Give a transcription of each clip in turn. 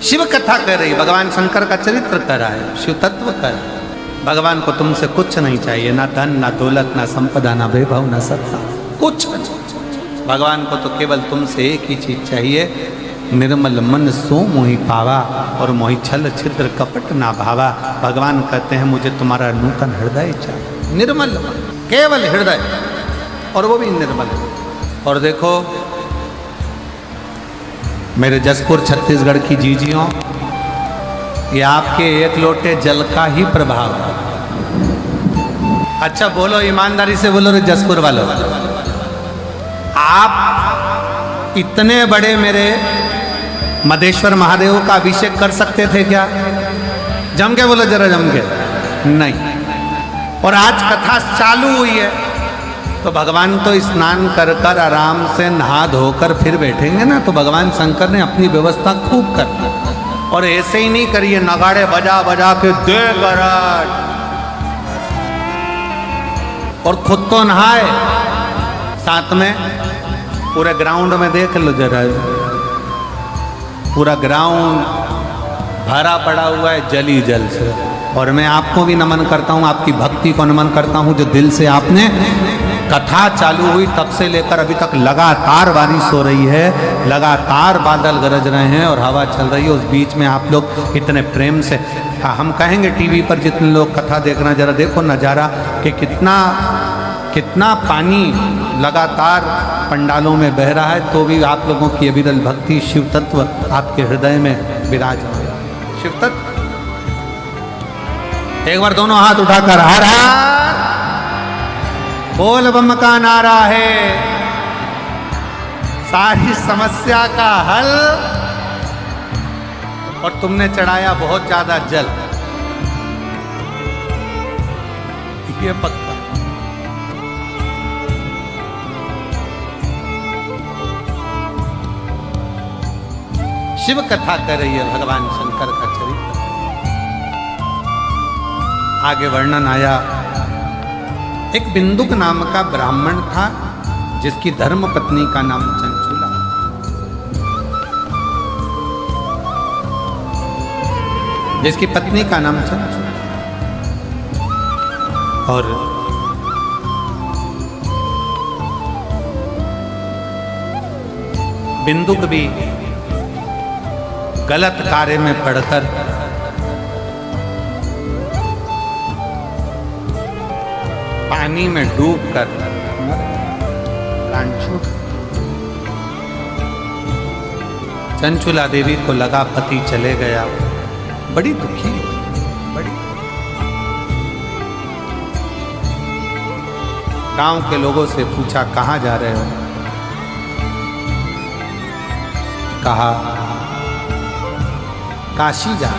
शिव कथा कर रही, भगवान शंकर का चरित्र कर रहा है, शिव तत्व कर रहा है। भगवान को तुमसे कुछ नहीं चाहिए, ना धन, ना दौलत, ना संपदा, ना वैभव, ना सत्ता, कुछ नहीं। भगवान को तो केवल तुमसे एक ही चीज चाहिए, निर्मल मन सो मोहि पावा और मोहि छल छिद्र कपट ना भावा। भगवान कहते हैं मुझे तुम्हारा नूतन हृदय चाहिए, निर्मल मन, केवल हृदय, और वो भी निर्मल। और देखो मेरे जसपुर छत्तीसगढ़ की जीजियों, ये आपके एक लोटे जल का ही प्रभाव है। अच्छा बोलो, ईमानदारी से बोलो रे जसपुर वालों, आप इतने बड़े मेरे मदेश्वर महादेव का अभिषेक कर सकते थे क्या? जम के बोलो जरा, जम के नहीं। और आज कथा चालू हुई है तो भगवान तो स्नान कर कर आराम से नहा धोकर फिर बैठेंगे ना, तो भगवान शंकर ने अपनी व्यवस्था खूब कर दी। और ऐसे ही नहीं करिए, नगाड़े बजा बजा के दे गराज, और खुद तो नहाए, साथ में पूरे ग्राउंड में देख लो जरा, पूरा ग्राउंड भरा पड़ा हुआ है जल ही जल से। और मैं आपको भी नमन करता हूँ, आपकी भक्ति को नमन करता हूँ, जो दिल से आपने कथा चालू हुई तब से लेकर अभी तक लगातार बारिश हो रही है, लगातार बादल गरज रहे हैं और हवा चल रही है। उस बीच में आप लोग इतने प्रेम से, हम कहेंगे टीवी पर जितने लोग कथा देखना, जरा देखो नज़ारा कि कितना पानी लगातार पंडालों में बह रहा है, तो भी आप लोगों की अविरल भक्ति, शिव तत्व आपके हृदय में विराजमान। शिव तत्व, एक बार दोनों हाथ उठाकर हर हर बोल बम का नारा है, सारी समस्या का हल। और तुमने चढ़ाया बहुत ज्यादा जल, ये पक्का। शिव कथा कर रही है भगवान शंकर का चरित्र। आगे वर्णन आया, एक बिंदुक नाम का ब्राह्मण था जिसकी धर्म पत्नी का नाम चंचुला। जिसकी पत्नी का नाम चंचुला। और बिंदुक भी गलत कार्य में पड़कर पानी में डूबकर प्राण छूट। चंचुला देवी को लगा पति चले गया, बड़ी दुखी, बड़ी। गांव के लोगों से पूछा कहाँ जा रहे हो? कहा काशी जा।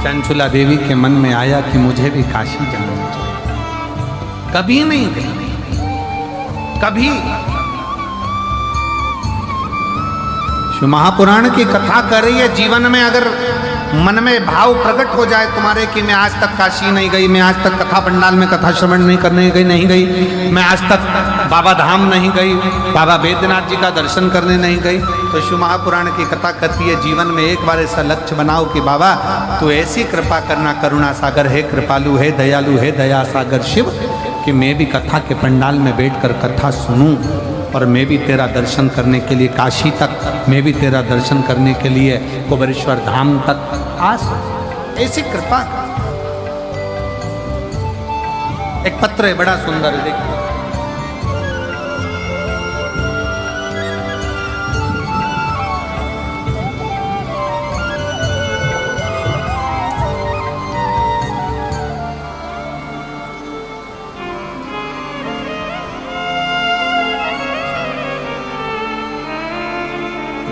चंचुला देवी के मन में आया कि मुझे भी काशी जाना चाहिए। कभी नहीं गई, कभी। शिव महापुराण की कथा कर रही है। जीवन में अगर मन में भाव प्रकट हो जाए तुम्हारे कि मैं आज तक काशी नहीं गई, मैं आज तक कथा पंडाल में कथा श्रवण नहीं करने गई, नहीं गई, मैं आज तक बाबा धाम नहीं गई, बाबा बैद्यनाथ जी का दर्शन करने नहीं गई, तो शिव महापुराण की कथा कहती है जीवन में एक बार ऐसा लक्ष्य बनाओ कि बाबा तू ऐसी कृपा करना, करुणा सागर है, कृपालु है, दयालु है, दया सागर शिव, कि मैं भी कथा के पंडाल में बैठकर कथा सुनूं और मैं भी तेरा दर्शन करने के लिए काशी तक, मैं भी तेरा दर्शन करने के लिए कुबेरेश्वर धाम तक आ सकूं। ऐसी कृपा। एक पत्र है बड़ा सुंदर, देखिए।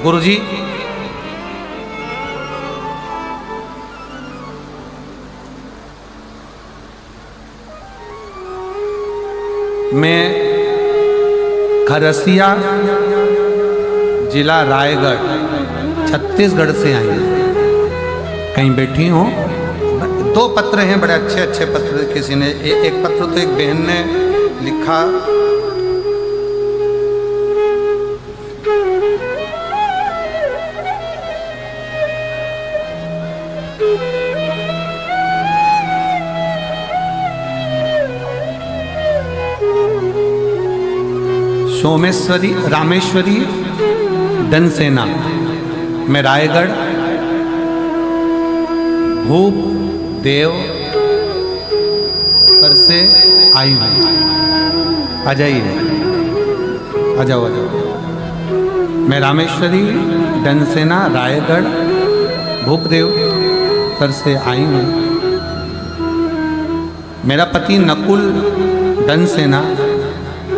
गुरुजी, मैं खरसिया जिला रायगढ़ छत्तीसगढ़ से आई हूँ। कहीं बैठी हूँ। दो पत्र हैं, बड़े अच्छे अच्छे पत्र। किसी ने एक पत्र तो एक बहन ने लिखा, सोमेश्वरी रामेश्वरी धनसेना में रायगढ़ भूप देव पर से आई हूँ। आ जाइए, आ जाओ, आ जाओ। मैं रामेश्वरी धनसेना रायगढ़ भूपदेव पर से आई हूँ। मेरा पति नकुल धनसेना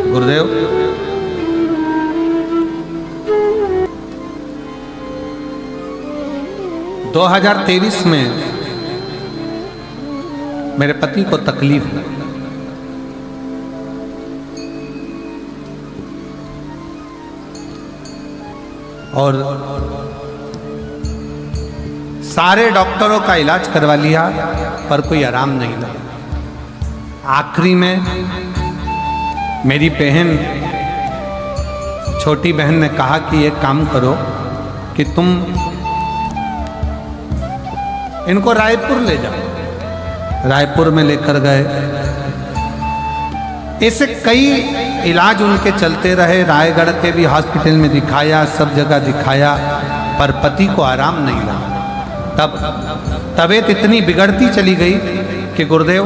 गुरुदेव 2023 में मेरे पति को तकलीफ हुई और सारे डॉक्टरों का इलाज करवा लिया पर कोई आराम नहीं लगा। आखिरी में मेरी बहन, छोटी बहन ने कहा कि एक काम करो कि तुम इनको रायपुर ले जाओ। रायपुर में लेकर गए। ऐसे कई इलाज उनके चलते रहे। रायगढ़ के भी हॉस्पिटल में दिखाया, सब जगह दिखाया, पर पति को आराम नहीं लगा। तब तबीयत इतनी बिगड़ती चली गई कि गुरुदेव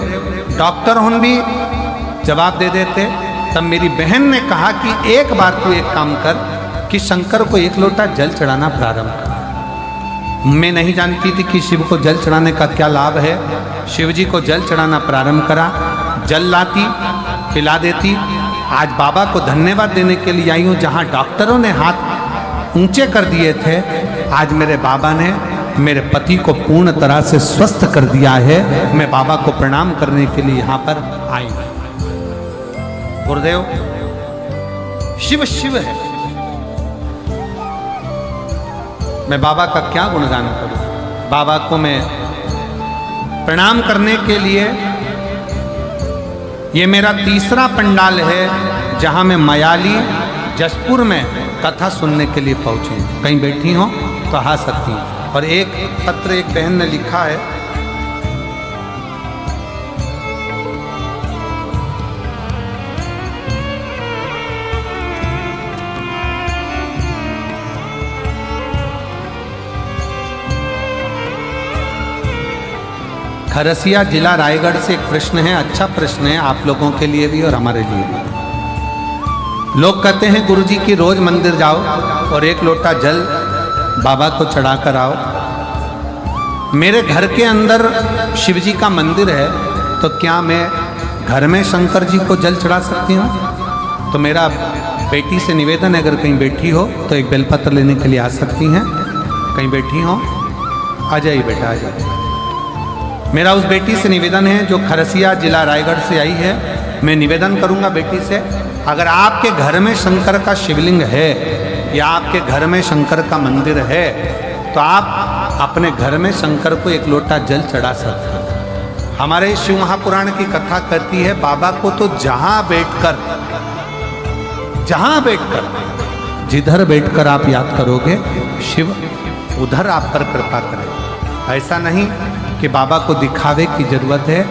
डॉक्टर हम भी जवाब दे देते। तब मेरी बहन ने कहा कि एक बार तू एक काम कर कि शंकर को एक लोटा जल चढ़ाना प्रारंभ कर। मैं नहीं जानती थी कि शिव को जल चढ़ाने का क्या लाभ है। शिव जी को जल चढ़ाना प्रारंभ करा, जल लाती, पिला देती। आज बाबा को धन्यवाद देने के लिए आई हूँ। जहाँ डॉक्टरों ने हाथ ऊंचे कर दिए थे, आज मेरे बाबा ने मेरे पति को पूर्ण तरह से स्वस्थ कर दिया है। मैं बाबा को प्रणाम करने के लिए यहाँ पर आई हूँ। गुरुदेव शिव शिव है। मैं बाबा का क्या गुणगान करूं। बाबा को मैं प्रणाम करने के लिए, ये मेरा तीसरा पंडाल है जहां मैं मयाली जसपुर में कथा सुनने के लिए पहुंची। कहीं बैठी हो तो आ सकती हूँ। और एक पत्र एक बहन ने लिखा है, खरसिया जिला रायगढ़ से एक प्रश्न है। अच्छा प्रश्न है आप लोगों के लिए भी और हमारे लिए भी। लोग कहते हैं गुरुजी की रोज मंदिर जाओ और एक लोटा जल बाबा को चढ़ा कर आओ। मेरे घर के अंदर शिव जी का मंदिर है, तो क्या मैं घर में शंकर जी को जल चढ़ा सकती हूँ? तो मेरा बेटी से निवेदन है, अगर कहीं बैठी हो तो एक बेलपत्र लेने के लिए आ सकती हैं। कहीं बैठी हो आ जाइए बेटा, आ जाइए। मेरा उस बेटी से निवेदन है जो खरसिया जिला रायगढ़ से आई है। मैं निवेदन करूंगा बेटी से, अगर आपके घर में शंकर का शिवलिंग है या आपके घर में शंकर का मंदिर है तो आप अपने घर में शंकर को एक लोटा जल चढ़ा सकते हैं। हमारे शिव महापुराण की कथा कहती है बाबा को तो जहां बैठकर जिधर बैठकर आप याद करोगे शिव उधर आप पर कृपा करें। ऐसा नहीं कि बाबा को दिखावे की जरूरत है।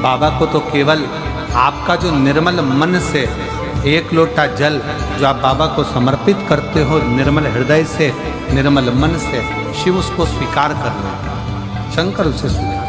बाबा को तो केवल आपका जो निर्मल मन से एक लोटा जल जो आप बाबा को समर्पित करते हो, निर्मल हृदय से, निर्मल मन से, शिव उसको स्वीकार कर लेता, शंकर उसे स्वीकार